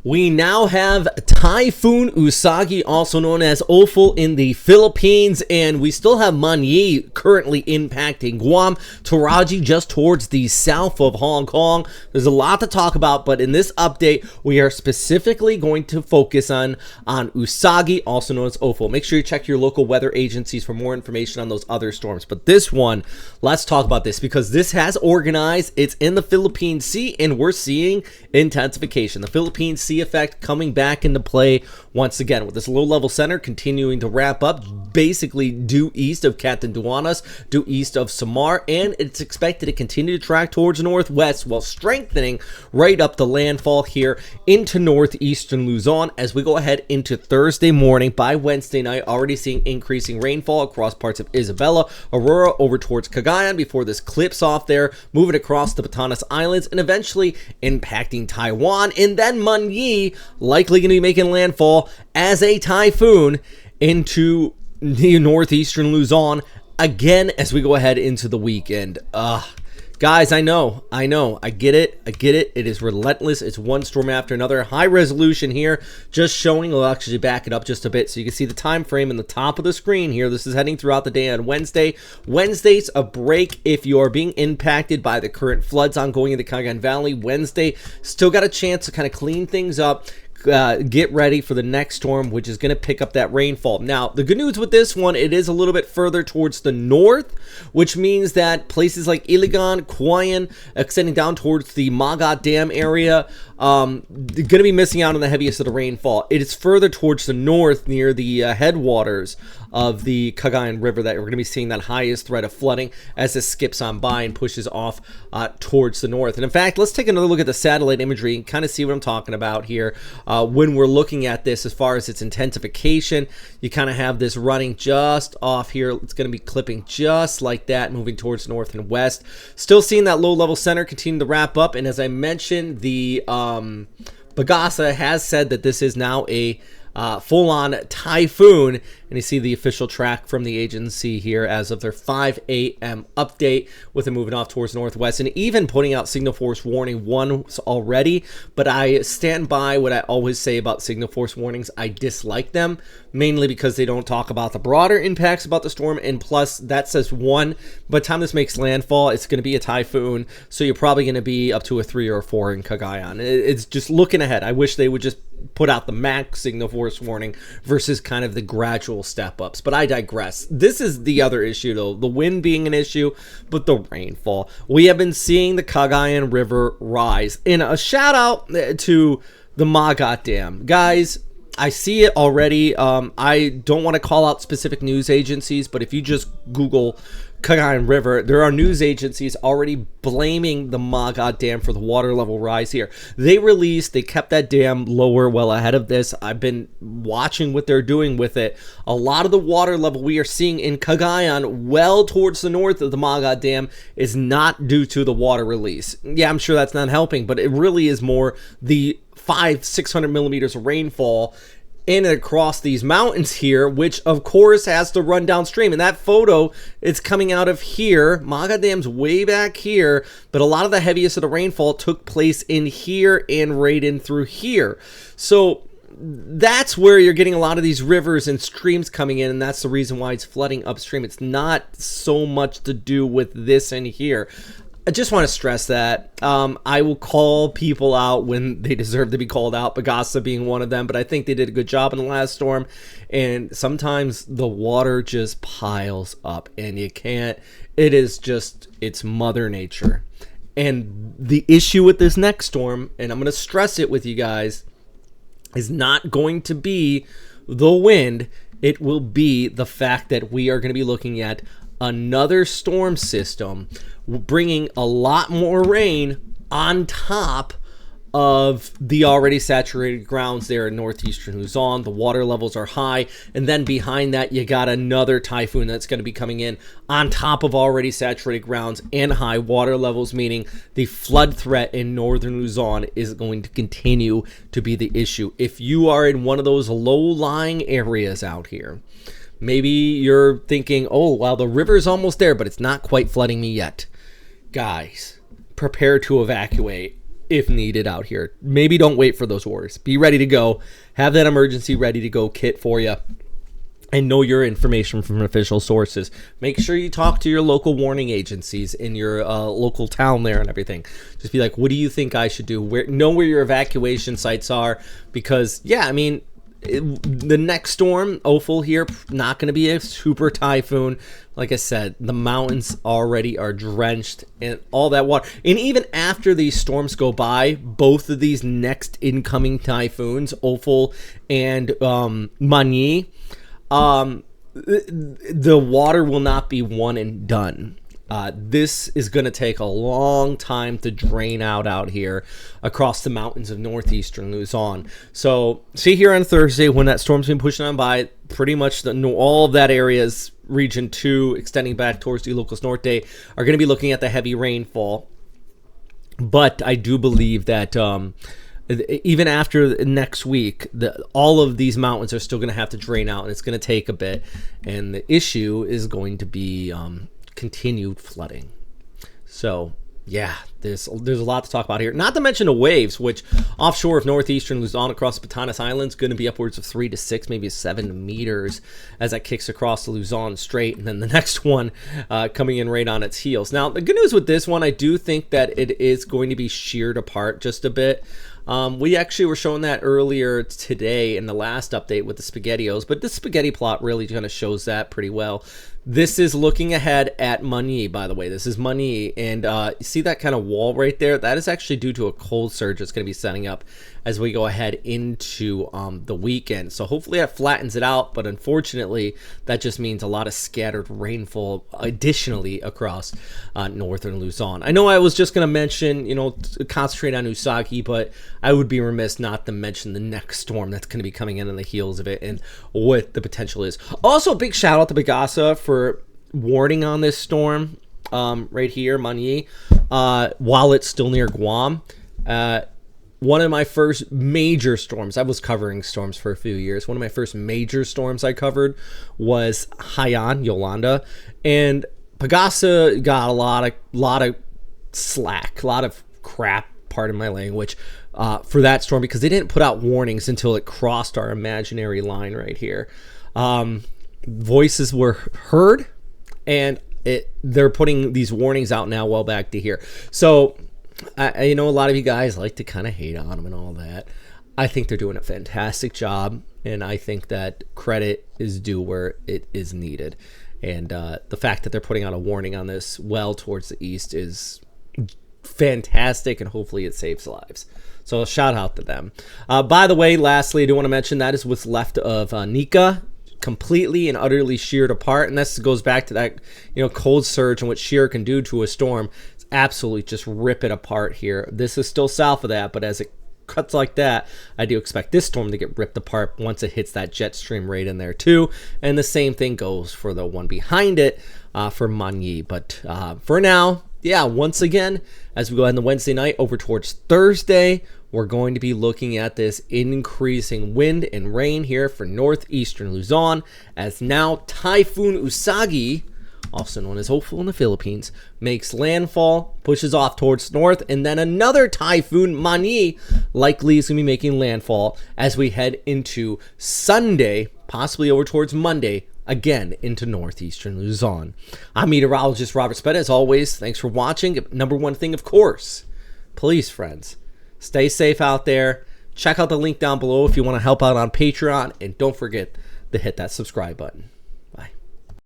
We now have Typhoon Usagi, also known as Ofel, in the Philippines, and we still have Manyi currently impacting Guam, Taraji just towards the south of Hong Kong. There's a lot to talk about, but in this update, we are specifically going to focus on Usagi, also known as Ofel. Make sure you check your local weather agencies for more information on those other storms. But this one, let's talk about this because this has organized. It's in the Philippine Sea, and we're seeing intensification. The Philippine Sea effect coming back into play once again with this low-level center continuing to wrap up basically due east of Catanduanes, due east of Samar, and it's expected to continue to track towards northwest while strengthening right up the landfall here into northeastern Luzon as we go ahead into Thursday morning. By Wednesday night, already seeing increasing rainfall across parts of Isabela, Aurora, over towards Cagayan before this clips off there, moving across the Batanes Islands and eventually impacting Taiwan, and then Manyi likely going to be making landfall as a typhoon into the northeastern Luzon again as we go ahead into the weekend. Guys, I know, I get it. It is relentless. It's one storm after another. High resolution here, just showing. I'll actually back it up just a bit so you can see the time frame in the top of the screen here. This is heading throughout the day on Wednesday. Wednesday's a break if you are being impacted by the current floods ongoing in the Cagayan Valley. Wednesday, still got a chance to kind of clean things up. Get ready for the next storm, which is going to pick up that rainfall. Now, the good news with this one, it is a little bit further towards the north, which means that places like Iligan, Quayan, extending down towards the Magat Dam area, going to be missing out on the heaviest of the rainfall. It is further towards the north near the headwaters of the Cagayan River that we're going to be seeing that highest threat of flooding as this skips on by and pushes off towards the north. And in fact, let's take another look at the satellite imagery and kind of see what I'm talking about here. When we're looking at this as far as its intensification, you kind of have this running just off here. It's going to be clipping just like that, moving towards north and west. Still seeing that low-level center continue to wrap up. And as I mentioned, the PAGASA has said that this is now a full-on typhoon, and you see the official track from the agency here as of their 5 a.m. update with it moving off towards northwest and even putting out signal force warning once already. But I stand by what I always say about signal force warnings. I dislike them mainly because they don't talk about the broader impacts about the storm, and plus that says one, by the time this makes landfall it's going to be a typhoon, so you're probably going to be up to a 3 or a 4 in Cagayan. It's just looking ahead. I wish they would just put out the max signal force warning versus kind of the gradual step ups, but I digress. This is the other issue though, the wind being an issue, but the rainfall. We have been seeing the Cagayan River rise, and a shout out to the Magat Dam. Guys, I see it already. I don't want to call out specific news agencies, but if you just Google Cagayan River, there are news agencies already blaming the Magat Dam for the water level rise here. They kept that dam lower well ahead of this. I've been watching what they're doing with it. A lot of the water level we are seeing in Cagayan well towards the north of the Magat Dam is not due to the water release. Yeah, I'm sure that's not helping, but it really is more the 500-600 millimeters of rainfall in and across these mountains here, which of course has to run downstream. And that photo, it's coming out of here. Magat Dam's way back here, but a lot of the heaviest of the rainfall took place in here and right in through here. So that's where you're getting a lot of these rivers and streams coming in, and that's the reason why it's flooding upstream. It's not so much to do with this in here. I just want to stress that I will call people out when they deserve to be called out, PAGASA being one of them, but I think they did a good job in the last storm, and sometimes the water just piles up and you can't, it's Mother Nature. And the issue with this next storm, and I'm going to stress it with you guys, is not going to be the wind. It will be the fact that we are going to be looking at another storm system bringing a lot more rain on top of the already saturated grounds there in northeastern Luzon. The water levels are high, and then behind that you got another typhoon that's going to be coming in on top of already saturated grounds and high water levels, meaning the flood threat in northern Luzon is going to continue to be the issue. If you are in one of those low-lying areas out here, maybe you're thinking, oh, well, the river's almost there, but it's not quite flooding me yet. Guys, prepare to evacuate. if needed out here. Maybe don't wait for those orders. Be ready to go. Have that emergency ready to go kit for you. And know your information from official sources. Make sure you talk to your local warning agencies in your local town there and everything. Just be like, what do you think I should do? Know where your evacuation sites are. Because, yeah, I mean, the next storm, Ofel here, not going to be a super typhoon. Like I said, the mountains already are drenched in all that water. And even after these storms go by, both of these next incoming typhoons, Ofel and Manyi, the water will not be one and done. This is going to take a long time to drain out here across the mountains of northeastern Luzon. So see here on Thursday when that storm's been pushing on by, pretty much all of that area's region 2 extending back towards the Ilocos Norte are going to be looking at the heavy rainfall. But I do believe that even after next week, all of these mountains are still going to have to drain out, and it's going to take a bit. And the issue is going to be continued flooding. So yeah, there's a lot to talk about here. Not to mention the waves, which offshore of northeastern Luzon across the Batanes Islands going to be upwards of 3 to 6, maybe 7 meters as that kicks across the Luzon Strait, and then the next one coming in right on its heels. Now, the good news with this one, I do think that it is going to be sheared apart just a bit. We actually were showing that earlier today in the last update with the SpaghettiOs, but the spaghetti plot really kind of shows that pretty well. This is looking ahead at Manyi, by the way. This is Manyi, and you see that kind of wall right there? That is actually due to a cold surge that's going to be setting up as we go ahead into the weekend. So hopefully that flattens it out, but unfortunately, that just means a lot of scattered rainfall additionally across northern Luzon. I know I was just going to mention, concentrate on Usagi, but I would be remiss not to mention the next storm that's going to be coming in on the heels of it and what the potential is. Also, a big shout out to PAGASA for warning on this storm right here, Manyi, while it's still near Guam. One of my first major storms, I was covering storms for a few years. One of my first major storms I covered was Haiyan, Yolanda, and PAGASA got a lot of slack, a lot of crap, pardon my language, for that storm because they didn't put out warnings until it crossed our imaginary line right here. Voices were heard, and they're putting these warnings out now well back to here. So I know a lot of you guys like to kind of hate on them and all that. I think they're doing a fantastic job, and I think that credit is due where it is needed. And the fact that they're putting out a warning on this well towards the east is fantastic, and hopefully it saves lives. So a shout out to them. By the way, lastly, I do want to mention that is what's left of Nika, completely and utterly sheared apart, and this goes back to that cold surge and what shear can do to a storm. It's absolutely just rip it apart here. This is still south of that, but as it cuts like that, I do expect this storm to get ripped apart once it hits that jet stream right in there too. And the same thing goes for the one behind it for Manyi. But for now, yeah, once again, as we go ahead on the Wednesday night over towards Thursday, we're going to be looking at this increasing wind and rain here for northeastern Luzon, as now Typhoon Usagi, also known as Ofel in the Philippines, makes landfall, pushes off towards north, and then another typhoon, Manyi, likely is going to be making landfall as we head into Sunday, possibly over towards Monday, again into northeastern Luzon. I'm meteorologist Robert Spetta. As always, thanks for watching. Number one thing, of course, please, friends, stay safe out there. Check out the link down below if you want to help out on Patreon, and don't forget to hit that subscribe button.